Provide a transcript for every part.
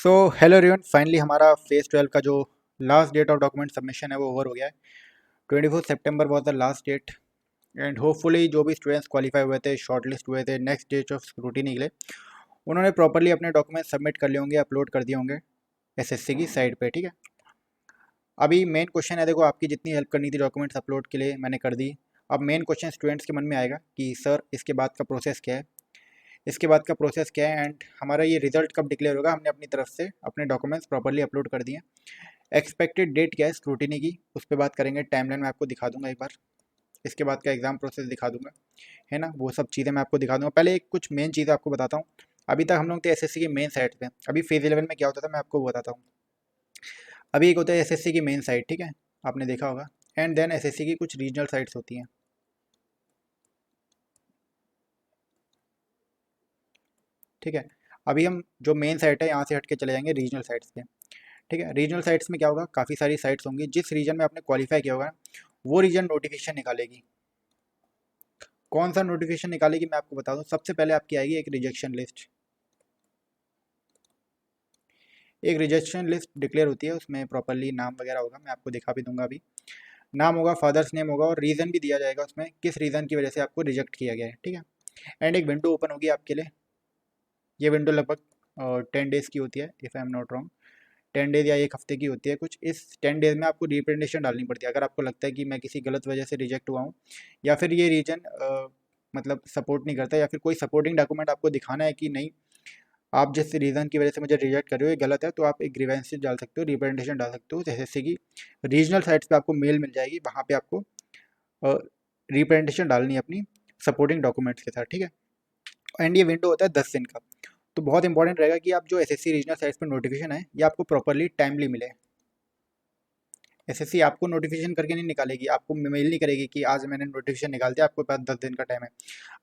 सो hello everyone, finally हमारा phase 12 का जो last date of document submission है वो ओवर हो गया है। 24 सितंबर was the last date and hopefully जो भी स्टूडेंट्स क्वालिफाई हुए थे, शॉर्ट लिस्ट हुए थे, नेक्स्ट डेट ऑफ स्क्रूटिनी के लिए उन्होंने प्रॉपरली अपने डॉक्यूमेंट सबमिट कर लिए होंगे, अपलोड कर दिए होंगे एसएससी की साइट पे। ठीक है, अभी मेन क्वेश्चन है, देखो आपकी जितनी हेल्प करनी थी डॉक्यूमेंट्स अपलोड के लिए मैंने कर दी। अब मेन क्वेश्चन स्टूडेंट्स के मन में आएगा कि सर इसके बाद का प्रोसेस क्या है, इसके बाद का प्रोसेस क्या है एंड हमारा ये रिजल्ट कब डिक्लेयर होगा। हमने अपनी तरफ से अपने डॉक्यूमेंट्स प्रॉपरली अपलोड कर दिए। एक्सपेक्टेड डेट क्या है स्क्रूटिनी की, उस पर बात करेंगे। टाइमलाइन मैं आपको दिखा दूंगा एक बार, इसके बाद का एग्जाम प्रोसेस दिखा दूंगा, है ना, वो सब चीज़ें मैं आपको दिखा दूंगा। पहले एक कुछ मेन चीज़ें आपको बताता हूँ। अभी तक हम लोग थे एसएससी की मेन साइट पे, अभी फेज 11 में क्या होता था मैं आपको बताता हूँ। अभी एक होता है एसएससी की मेन साइट, ठीक है, आपने देखा होगा, एंड देन एसएससी की कुछ रीजनल साइट्स होती हैं। ठीक है, अभी हम जो मेन साइट है यहाँ से हट के चले जाएंगे रीजनल साइट्स पे। ठीक है, रीजनल साइट्स में क्या होगा, काफ़ी सारी साइट्स होंगी। जिस रीजन में आपने क्वालिफाई किया होगा वो रीजन नोटिफिकेशन निकालेगी। कौन सा नोटिफिकेशन निकालेगी मैं आपको बता दूं। सबसे पहले आपकी आएगी एक रिजेक्शन लिस्ट। एक रिजेक्शन लिस्ट डिक्लेयर होती है, उसमें प्रॉपरली नाम वगैरह होगा, मैं आपको दिखा भी दूंगा। अभी नाम होगा, फादर्स नेम होगा और रीज़न भी दिया जाएगा उसमें, किस रीज़न की वजह से आपको रिजेक्ट किया गया है। ठीक है, एंड एक विंडो ओपन होगी आपके लिए। ये विंडो लगभग 10 डेज़ की होती है, if I am not wrong. 10 days या एक हफ्ते की होती है कुछ। इस 10 डेज़ में आपको रिप्रेजेंटेशन डालनी पड़ती है। अगर आपको लगता है कि मैं किसी गलत वजह से रिजेक्ट हुआ हूँ या फिर ये रीजन मतलब सपोर्ट नहीं करता, या फिर कोई सपोर्टिंग डॉक्यूमेंट आपको दिखाना है कि नहीं, आप जिस रीज़न की वजह से मुझे रिजेक्ट कर रहे हो ये गलत है, तो आप एक ग्रीवेंसेस डाल सकते हो, रिप्रेजेंटेशन डाल सकते हो। जैसे कि रीजनल साइट्स पे आपको मेल मिल जाएगी, वहाँ पे आपको रिप्रेजेंटेशन डालनी है अपनी सपोर्टिंग डॉक्यूमेंट्स के साथ। ठीक है, एंड ये विंडो होता है 10 दिन का। तो बहुत इंपॉर्टेंट रहेगा कि आप जो एसएससी रीजनल साइट्स पर नोटिफिकेशन है ये आपको प्रॉपरली टाइमली मिले। एसएससी आपको नोटिफिकेशन करके नहीं निकालेगी, आपको मेल नहीं करेगी कि आज मैंने नोटिफिकेशन निकाल दिया, आपके पास 10 दिन का टाइम है।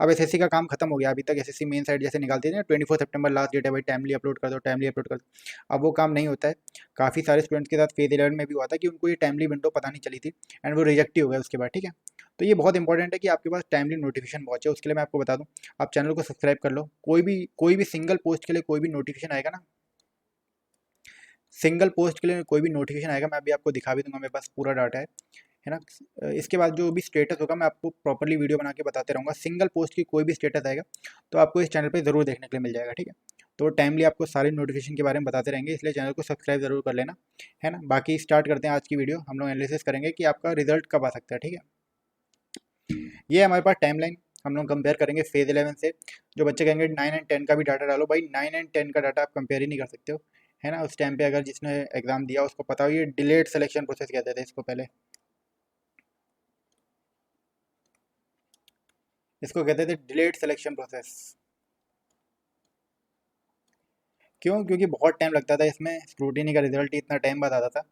अब एसएससी का काम खत्म हो गया। अभी तक एसएससी मेन साइट जैसे निकालती थी ना, 24 सितंबर लास्ट डेट है भाई, टाइमली अपलोड कर दो, टाइमली अपलोड कर दो। अब वो काम नहीं होता है। काफ़ी सारे स्टूडेंट्स के साथ फेज 11 में भी हुआ था कि उनको ये टाइमली विंडो पता नहीं चली थी एंड वो रिजेक्ट ही हो गया उसके बाद। ठीक है, तो ये बहुत इंपॉर्टेंट है कि आपके पास टाइमली नोटिफिकेशन पहुंचे। उसके लिए मैं आपको बता दूं, आप चैनल को सब्सक्राइब कर लो। कोई भी सिंगल पोस्ट के लिए कोई भी नोटिफिकेशन आएगा ना, सिंगल पोस्ट के लिए कोई भी नोटिफिकेशन आएगा, मैं अभी आपको दिखा भी दूंगा, मेरे पास पूरा डाटा है ना। इसके बाद जो भी स्टेटस होगा मैं आपको प्रॉपरली वीडियो बना के बताते रहूँगा। सिंगल पोस्ट की कोई भी स्टेटस आएगा तो आपको इस चैनल पे ज़रूर देखने के लिए मिल जाएगा। ठीक है, तो टाइमली आपको सारी नोटिफिकेशन के बारे में बताते रहेंगे, इसलिए चैनल को सब्सक्राइब जरूर कर लेना, है ना। बाकी स्टार्ट करते हैं आज की वीडियो। हम लोग एनालिसिस करेंगे कि आपका रिजल्ट कब आ सकता है। ठीक है, ये है हमारे पास टाइमलाइन। हम लोग कंपेयर करेंगे फेज 11 से। जो बच्चे कहेंगे 9 एंड 10 का भी डाटा डालो, भाई 9 एंड 10 का डाटा आप कंपेयर ही नहीं कर सकते हो, है ना। उस टाइम पे अगर जिसने एग्जाम दिया उसको पता हो, ये डिलेड सिलेक्शन प्रोसेस कहते थे इसको पहले, इसको कहते थे डिलेड सिलेक्शन प्रोसेस। क्यों? क्योंकि बहुत टाइम लगता था इसमें, स्क्रूटिनी का रिजल्ट इतना टाइम बाद आता था,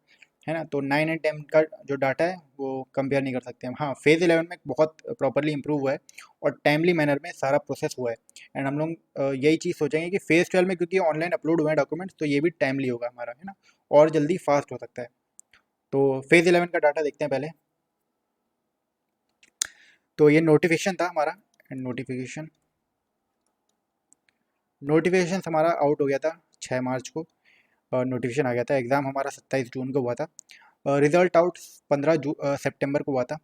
है ना। तो 9 एंड 10 का जो डाटा है वो कंपेयर नहीं कर सकते हम। हाँ, फेज 11 में बहुत प्रॉपरली इंप्रूव हुआ है और टाइमली मैनर में सारा प्रोसेस हुआ है। एंड हम लोग यही चीज़ सोचेंगे कि फेज 12 में क्योंकि ऑनलाइन अपलोड हुए हैं डॉक्यूमेंट्स, तो ये भी टाइमली होगा हमारा, है ना, और जल्दी फास्ट हो सकता है। तो फेज 11 का डाटा देखते हैं पहले। तो ये नोटिफिकेशन था हमारा, एंड नोटिफिकेशन हमारा आउट हो गया था 6 मार्च को, नोटिफिकेशन आ गया था। एग्ज़ाम हमारा 27 जून को हुआ था। रिजल्ट आउट 15 सितंबर को हुआ था।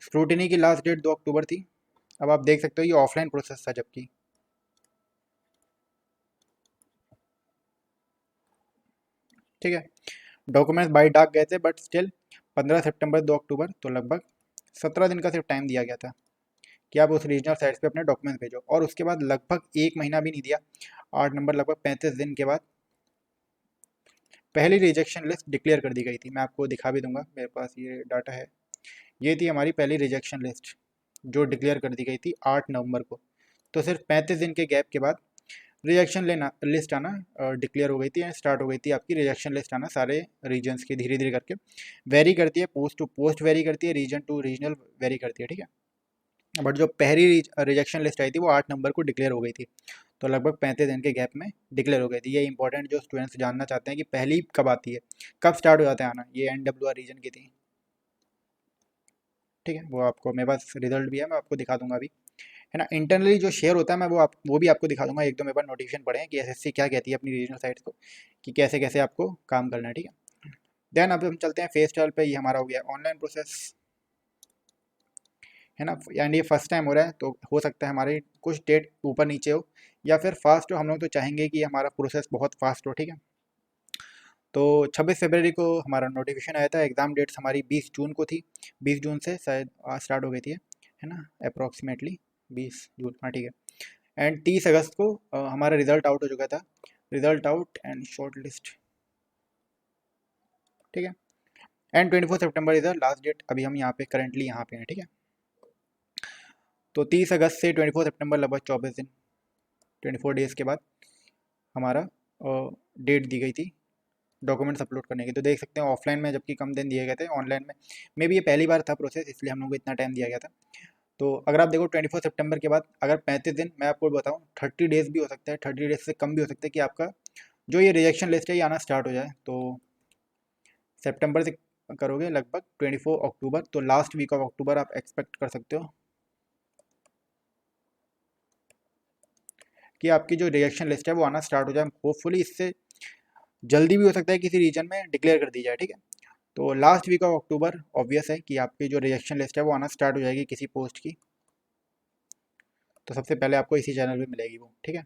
स्क्रूटिनी की लास्ट डेट 2 अक्टूबर थी। अब आप देख सकते हो ये ऑफलाइन प्रोसेस था, जबकि ठीक है, डॉक्यूमेंट्स बाई डाक गए थे, बट स्टिल 15 सितंबर 2 अक्टूबर, तो लगभग 17 दिन का सिर्फ टाइम दिया गया था कि आप उस रीजनल साइट्स पे अपने डॉक्यूमेंट्स भेजो। और उसके बाद लगभग एक महीना भी नहीं दिया, 8 नंबर लगभग 35 दिन के बाद पहली रिजेक्शन लिस्ट डिक्लेयर कर दी गई थी। मैं आपको दिखा भी दूंगा, मेरे पास ये डाटा है। ये थी हमारी पहली रिजेक्शन लिस्ट जो डिक्लेयर कर दी गई थी 8 नवंबर को। तो सिर्फ 35 दिन के गैप के बाद रिजेक्शन लेना लिस्ट आना डिक्लेयर हो गई थी एंड स्टार्ट हो गई थी आपकी रिजेक्शन लिस्ट आना सारे रीजन्स की, धीरे धीरे करके वेरी करती है, पोस्ट टू पोस्ट वेरी करती है, रीजन टू रीजनल वेरी करती है। ठीक है, बट जो पहली रिजेक्शन लिस्ट आई थी वो 8 नंबर को डिक्लेयर हो गई थी, तो लगभग 35 दिन के गैप में डिक्लेयर हो गई थी। ये इंपॉर्टेंट जो स्टूडेंट्स जानना चाहते हैं कि पहली कब आती है, कब स्टार्ट हो जाता है आना, ये NWR रीजन की थी। ठीक है, वो आपको मेरे पास रिजल्ट भी है, मैं आपको दिखा दूंगा अभी, है ना। इंटरनली जो शेयर होता है मैं वो भी आपको दिखा दूंगा, एक दो मेरे पास नोटिफिकेशन पड़े हैं कि एसएससी क्या कहती है अपनी रीजनल साइट्स को कि कैसे कैसे आपको काम करना है, ठीक है। देन अब हम चलते हैं फेस 12 पे। ये हमारा हो गया ऑनलाइन प्रोसेस, है ना। यानी ये फर्स्ट टाइम हो रहा है तो हो सकता है हमारी कुछ डेट ऊपर नीचे हो या फिर फास्ट हो। हम लोग तो चाहेंगे कि हमारा प्रोसेस बहुत फास्ट हो, ठीक है। तो 26 फरवरी को हमारा नोटिफिकेशन आया था। एग्ज़ाम डेट्स हमारी 20 जून को थी, 20 जून से शायद स्टार्ट हो गई थी, है ना, अप्रॉक्सीमेटली 20 जून, हाँ ठीक है। एंड 30 अगस्त को हमारा रिजल्ट आउट हो चुका था, result out and shortlist, ठीक है। And 24 September is the last date. अभी हम यहाँ पे करेंटली यहाँ पे हैं, ठीक है। तो 30 अगस्त से 24 सितंबर लगभग 24 दिन, 24 डेज़ के बाद हमारा डेट दी गई थी डॉक्यूमेंट्स अपलोड करने की। तो देख सकते हैं ऑफलाइन में जबकि कम दिन दिए गए थे, ऑनलाइन में मे भी ये पहली बार था प्रोसेस, इसलिए हम लोग को इतना टाइम दिया गया था। तो अगर आप देखो 24 सितंबर के बाद अगर 35 दिन, मैं आपको बताऊँ 30 डेज़ भी हो सकता है, 30 डेज से कम भी हो सकता है कि आपका जो ये रिजेक्शन लिस्ट है ये आना स्टार्ट हो जाए। तो सितंबर से करोगे लगभग 24 अक्टूबर, तो लास्ट वीक ऑफ अक्टूबर आप एक्सपेक्ट कर सकते हो कि आपकी जो रिजेक्शन लिस्ट है वो आना स्टार्ट हो जाए। होपफुली इससे जल्दी भी हो सकता है किसी रीजन में डिक्लेयर कर दी जाए, ठीक है। तो last week of October obvious है कि आपकी जो रिजेक्शन लिस्ट है वो आना स्टार्ट हो जाएगी किसी पोस्ट की। तो सबसे पहले आपको इसी चैनल पे मिलेगी वो, ठीक है।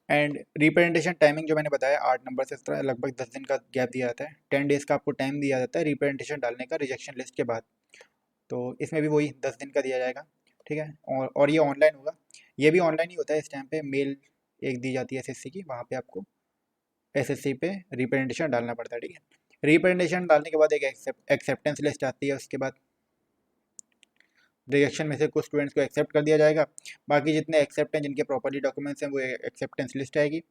एंड रिप्रेजेंटेशन टाइमिंग जो मैंने बताया 8 नंबर से लगभग 10 दिन का गैप दिया जाता है, 10 डेज़ का आपको टाइम दिया जाता है रिप्रेजेंटेशन डालने का रिजेक्शन लिस्ट के बाद। तो इसमें भी वही 10 दिन का दिया जाएगा, ठीक है। और ये ऑनलाइन होगा, ये भी ऑनलाइन ही होता है। इस टाइम पे मेल एक दी जाती है एसएससी की, वहाँ पे आपको एसएससी पे रिप्रेजेंटेशन डालना पड़ता है, ठीक है। रिप्रेजेंटेशन डालने के बाद एक एक्सेप्टेंस लिस्ट आती है, उसके बाद रिजेक्शन में से कुछ स्टूडेंट्स को एक्सेप्ट कर दिया जाएगा, बाकी जितने एक्सेप्ट हैं जिनके प्रॉपर्ली डॉक्यूमेंट्स हैं वो एक्सेप्टेंस लिस्ट आएगी,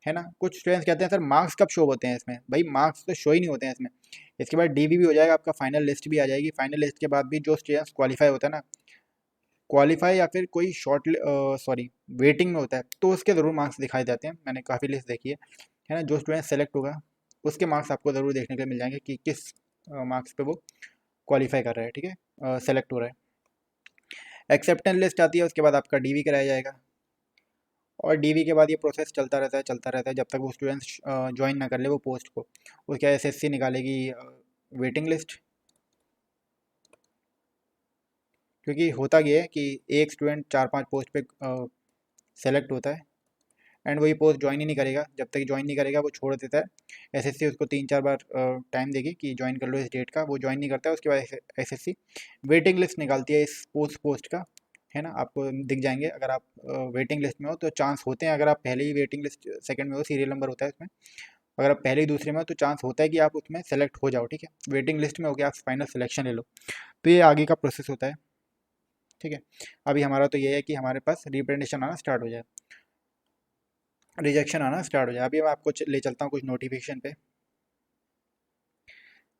है ना। कुछ स्टूडेंट्स कहते हैं सर मार्क्स कब शो होते हैं इसमें, भाई मार्क्स तो शो ही नहीं होते हैं इसमें। इसके बाद डीवी भी हो जाएगा आपका, फाइनल लिस्ट भी आ जाएगी। फाइनल लिस्ट के बाद भी जो स्टूडेंट्स क्वालिफाई होता है ना, क्वालिफाई या फिर कोई शॉर्ट सॉरी वेटिंग में होता है, तो उसके ज़रूर मार्क्स दिखाए जाते हैं। मैंने काफ़ी लिस्ट देखी है ना। जो स्टूडेंट सेलेक्ट होगा उसके मार्क्स आपको ज़रूर देखने के लिए मिल जाएंगे कि किस मार्क्स पे वो क्वालिफाई कर रहा है, ठीक है, सेलेक्ट हो रहा है। एक्सेप्टेंस लिस्ट आती है, उसके बाद आपका डीवी कराया जाएगा, और डीवी के बाद ये प्रोसेस चलता रहता है, चलता रहता है जब तक वो स्टूडेंट्स ज्वाइन ना कर ले वो पोस्ट को। उसके बाद एसएससी निकालेगी वेटिंग लिस्ट, क्योंकि होता ये है कि एक स्टूडेंट 4-5 पोस्ट पे सेलेक्ट होता है एंड वही पोस्ट ज्वाइन ही नहीं करेगा। जब तक ज्वाइन नहीं करेगा वो छोड़ देता है। एसएससी उसको 3-4 बार टाइम देगी कि ज्वाइन कर लो इस डेट का, वो ज्वाइन नहीं करता है। उसके बाद एसएससी वेटिंग लिस्ट निकालती है इस पोस्ट का, है ना। आपको दिख जाएंगे अगर आप वेटिंग लिस्ट में हो तो चांस होते हैं, अगर आप पहले ही वेटिंग लिस्ट सेकंड में हो, सीरियल नंबर होता है इसमें, अगर आप पहले ही दूसरे में हो तो चांस होता है कि आप उसमें सेलेक्ट हो जाओ, ठीक है। वेटिंग लिस्ट में हो गया, आप फाइनल सिलेक्शन ले लो। तो ये आगे का प्रोसेस होता है, ठीक है। अभी हमारा तो ये है कि हमारे पास रिप्रेजेंटेशन आना स्टार्ट हो जाए, रिजेक्शन आना स्टार्ट हो जाए। अभी मैं आपको ले चलता हूँ कुछ नोटिफिकेशन पे।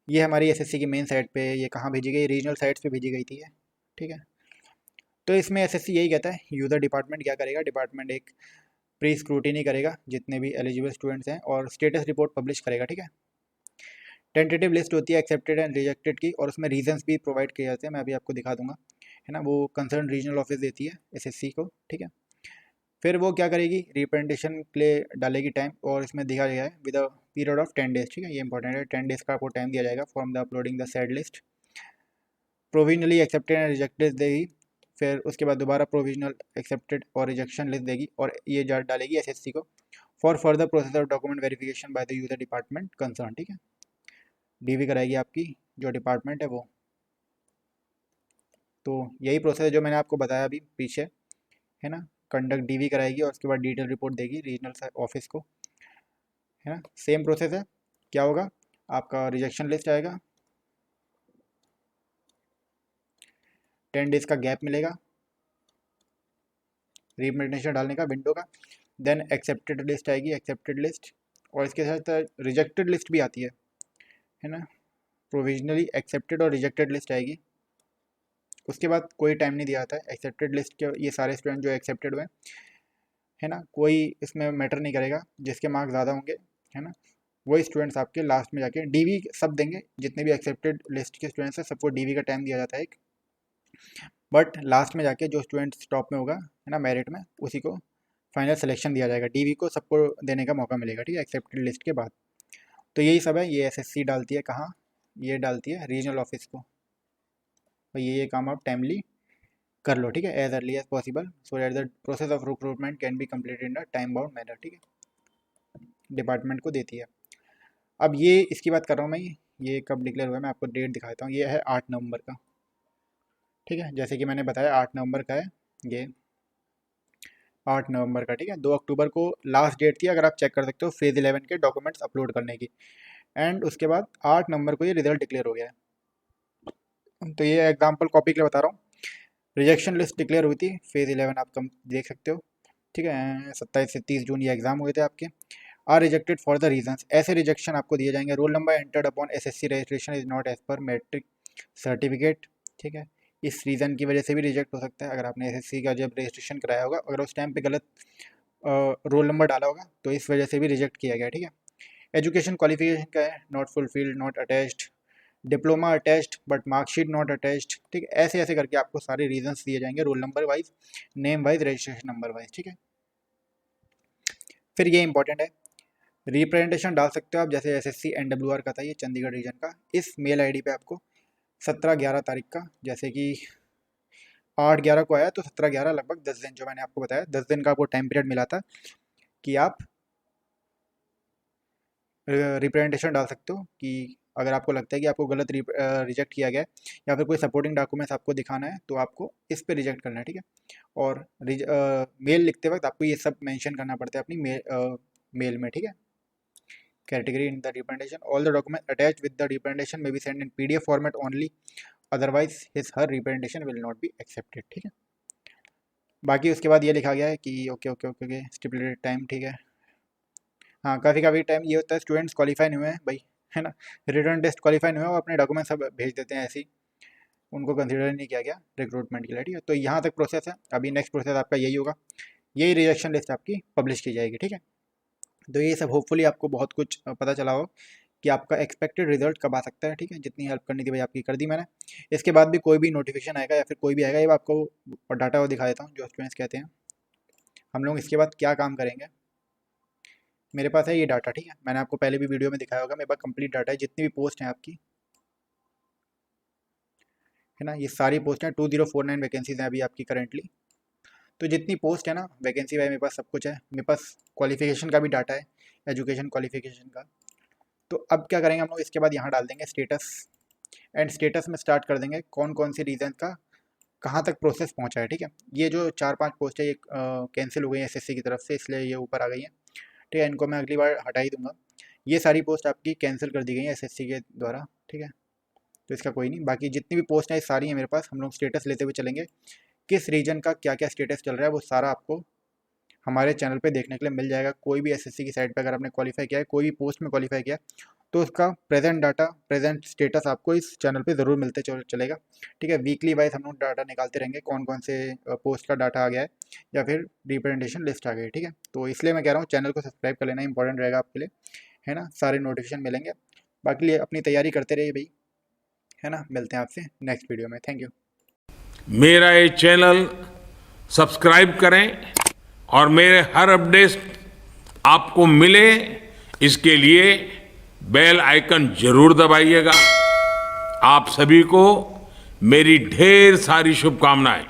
ये हमारी एसएससी की मेन साइट पे, ये कहाँ भेजी गई, रीजनल साइट्स पे भेजी गई थी ये, ठीक है। तो इसमें एसएससी यही कहता है, यूज़र डिपार्टमेंट क्या करेगा, डिपार्टमेंट एक प्री स्क्रूटिनी करेगा जितने भी एलिजिबल स्टूडेंट्स हैं और स्टेटस रिपोर्ट पब्लिश करेगा, ठीक है। टेंटेटिव लिस्ट होती है एक्सेप्टेड एंड रिजेक्टेड की, और उसमें रीजंस भी प्रोवाइड किए जाते हैं, मैं अभी आपको दिखा दूंगा, है ना। वो कंसर्न रीजनल ऑफिस देती है एसएससी को, ठीक है। फिर वो क्या करेगी, रिप्रेजेंटेशन के लिए डालेगी टाइम, और इसमें दिखा गया है with a period of 10 days, ठीक है। ये इंपॉर्टेंट है, 10 डेज का आपको टाइम दिया जाएगा from the uploading the said list. Provisionally accepted and rejected देगी, फिर उसके बाद दोबारा प्रोविजनल एक्सेप्टेड और रिजेक्शन लिस्ट देगी, और ये डालेगी एसएससी को for further process of document verification by the user department concern, ठीक है। डीवी कराएगी आपकी जो डिपार्टमेंट है वो। तो यही प्रोसेस है जो मैंने आपको बताया अभी पीछे, है ना। कंडक्ट डीवी कराएगी और उसके बाद डिटेल रिपोर्ट देगी रीजनल ऑफिस को, है ना। सेम प्रोसेस है। क्या होगा, आपका रिजेक्शन लिस्ट आएगा, 10 डेज का गैप मिलेगा रिप्रेजेंटेशन डालने का विंडो का। देन एक्सेप्टेड लिस्ट आएगी, एक्सेप्टेड लिस्ट, और इसके साथ रिजेक्टेड लिस्ट भी आती है ना। प्रोविजनली एक्सेप्टेड और रिजेक्टेड लिस्ट आएगी। उसके बाद कोई टाइम नहीं दिया जाता है एक्सेप्टेड लिस्ट के, ये सारे स्टूडेंट जो एक्सेप्टेड हुए, है ना, कोई इसमें मैटर नहीं करेगा, जिसके मार्क्स ज़्यादा होंगे, है ना, वही स्टूडेंट्स आपके लास्ट में जाके डीवी सब देंगे। जितने भी एक्सेप्टेड लिस्ट के स्टूडेंट्स हैं सबको डीवी का टाइम दिया जाता है एक, बट लास्ट में जाके जो स्टूडेंट टॉप में होगा है ना मेरिट में, उसी को फाइनल सिलेक्शन दिया जाएगा। डीवी को सबको देने का मौका मिलेगा, ठीक है, एक्सेप्टेड लिस्ट के बाद। तो यही सब है। ये एसएससी डालती है कहाँ, ये डालती है रीजनल ऑफिस को। तो ये काम आप टाइमली कर लो, ठीक है, as early as possible, so that the process of recruitment can be completed in a time bound manner, ठीक है, डिपार्टमेंट को देती है। अब ये इसकी बात कर रहा हूँ मैं, ये कब डिक्लेयर हुआ है मैं आपको डेट दिखाता हूँ। ये है 8 नवंबर का, ठीक है, जैसे कि मैंने बताया 8 नवंबर का है ये, 8 नवंबर का, ठीक है। 2 अक्टूबर को लास्ट डेट थी, अगर आप चेक कर सकते हो फेज़ 11 के डॉक्यूमेंट्स अपलोड करने की, एंड उसके बाद 8 नवंबर को ये रिजल्ट डिक्लेयर हो गया है। तो ये एग्जाम्पल कॉपी के लिए बता रहा हूँ। रिजेक्शन लिस्ट डिक्लेयर हुई थी फेज़ 11, आप कम देख सकते हो, ठीक है, 27 से 30 जून ये एग्जाम हुए थे आपके। Are rejected for the reasons, ऐसे रिजेक्शन आपको दिए जाएंगे। Roll number entered upon SSC registration is not as per matric certificate, ठीक है, इस रीज़न की वजह से भी रिजेक्ट हो सकता है। अगर आपने एसएससी का जब रजिस्ट्रेशन कराया होगा, अगर उस टाइम पे गलत रोल नंबर डाला होगा तो इस वजह से भी रिजेक्ट किया गया, ठीक है। एजुकेशन क्वालिफिकेशन का है, not fulfilled, not attached, diploma attached but marksheet not attached, ठीक है, ऐसे ऐसे करके आपको सारे रीजंस दिए जाएंगे, roll number wise, name wise, registration number wise, ठीक है। फिर ये इंपॉर्टेंट है, रिप्रेजेंटेशन डाल सकते हो आप, जैसे एसएससी एनडब्ल्यूआर का था ये चंडीगढ़ रीजन का, इस मेल आईडी पे आपको 17-11 तारीख का, जैसे कि 8-11 को आया तो 17-11 लगभग 10 दिन, जो मैंने आपको बताया 10 दिन का आपको टाइम पीरियड मिला था कि आप रिप्रेजेंटेशन डाल सकते हो, कि अगर आपको लगता है कि आपको गलत रिजेक्ट किया गया है या फिर कोई सपोर्टिंग डॉक्यूमेंट्स आपको दिखाना है तो आपको इस पे रिजेक्ट करना है, ठीक है। और मेल लिखते वक्त आपको ये सब मेंशन करना पड़ता है अपनी मेल में, ठीक है। Category in the representation, all the document attach with the representation may be send in PDF format only, otherwise his her representation will not be accepted, ठीक है। बाकी उसके बाद ये लिखा गया है कि okay okay okay okay stipulated time, ठीक है। हाँ, काफ़ी काफ़ी टाइम ये होता है स्टूडेंट्स क्वालिफाई नहीं हुए हैं भाई, है ना, रिटर्न टेस्ट क्वालिफाई नहीं हुआ, वो अपने डॉक्यूमेंट सब भेज देते हैं ऐसे ही, उनको कंसिडर नहीं किया गया रिक्रूटमेंट के लिए, ठीक है। तो यहाँ तक प्रोसेस है। अभी नेक्स्ट प्रोसेस आपका यही होगा, यही रिजेक्शन लिस्ट आपकी पब्लिश की जाएगी, ठीक है। तो ये सब होपफुली आपको बहुत कुछ पता चला हो कि आपका एक्सपेक्टेड रिजल्ट कब आ सकता है, ठीक है। जितनी हेल्प करनी थी भाई आपकी कर दी मैंने। इसके बाद भी कोई भी नोटिफिकेशन आएगा या फिर कोई भी आएगा, ये आपको डाटा वो दिखा देता हूँ जो स्टूडेंट्स कहते हैं। हम लोग इसके बाद क्या काम करेंगे, मेरे पास है ये डाटा, ठीक है, मैंने आपको पहले भी वीडियो में दिखाया होगा, मेरे पास कंप्लीट डाटा है, जितनी भी पोस्ट हैं आपकी, है ना, ये सारी पोस्ट हैं, 2049 वैकेंसीज हैं अभी आपकी करेंटली। तो जितनी पोस्ट है ना वैकेंसी वाइज, मेरे पास सब कुछ है, मेरे पास क्वालिफिकेशन का भी डाटा है, एजुकेशन क्वालिफिकेशन का। तो अब क्या करेंगे हम लोग, इसके बाद यहाँ डाल देंगे स्टेटस, एंड स्टेटस में स्टार्ट कर देंगे कौन कौन सी रीजन का कहाँ तक प्रोसेस पहुँचा है, ठीक है। ये जो 4-5 पोस्ट है ये कैंसिल हो गई है एसएससी की तरफ से, इसलिए ये ऊपर आ गई है, ठीक है, इनको मैं अगली बार हटा ही दूंगा। ये सारी पोस्ट आपकी कैंसिल कर दी गई है एसएससी के द्वारा, ठीक है, तो इसका कोई नहीं। बाकी जितनी भी पोस्ट है सारी है मेरे पास, हम लोग स्टेटस लेते हुए चलेंगे, किस रीजन का क्या क्या स्टेटस चल रहा है वो सारा आपको हमारे चैनल पे देखने के लिए मिल जाएगा। कोई भी एसएससी की साइट पे अगर आपने क्वालिफाई किया है, कोई भी पोस्ट में क्वालिफाई किया तो उसका प्रेजेंट डाटा, प्रेजेंट स्टेटस आपको इस चैनल पे ज़रूर मिलते चलेगा, ठीक है। वीकली वाइज हम लोग डाटा निकालते रहेंगे, कौन कौन से पोस्ट का डाटा आ गया है या फिर रिप्रेजेंटेशन लिस्ट आ गई है, ठीक है। तो इसलिए मैं कह रहा हूँ चैनल को सब्सक्राइब कर लेना इंपॉर्टेंट रहेगा आपके लिए, है ना, सारे नोटिफिकेशन मिलेंगे। बाकी लिए अपनी तैयारी करते रहिए भाई, है ना, मिलते हैं आपसे नेक्स्ट वीडियो में, थैंक यू। मेरा ये चैनल सब्सक्राइब करें और मेरे हर अपडेट आपको मिले, इसके लिए बेल आइकन जरूर दबाइएगा। आप सभी को मेरी ढेर सारी शुभकामनाएं।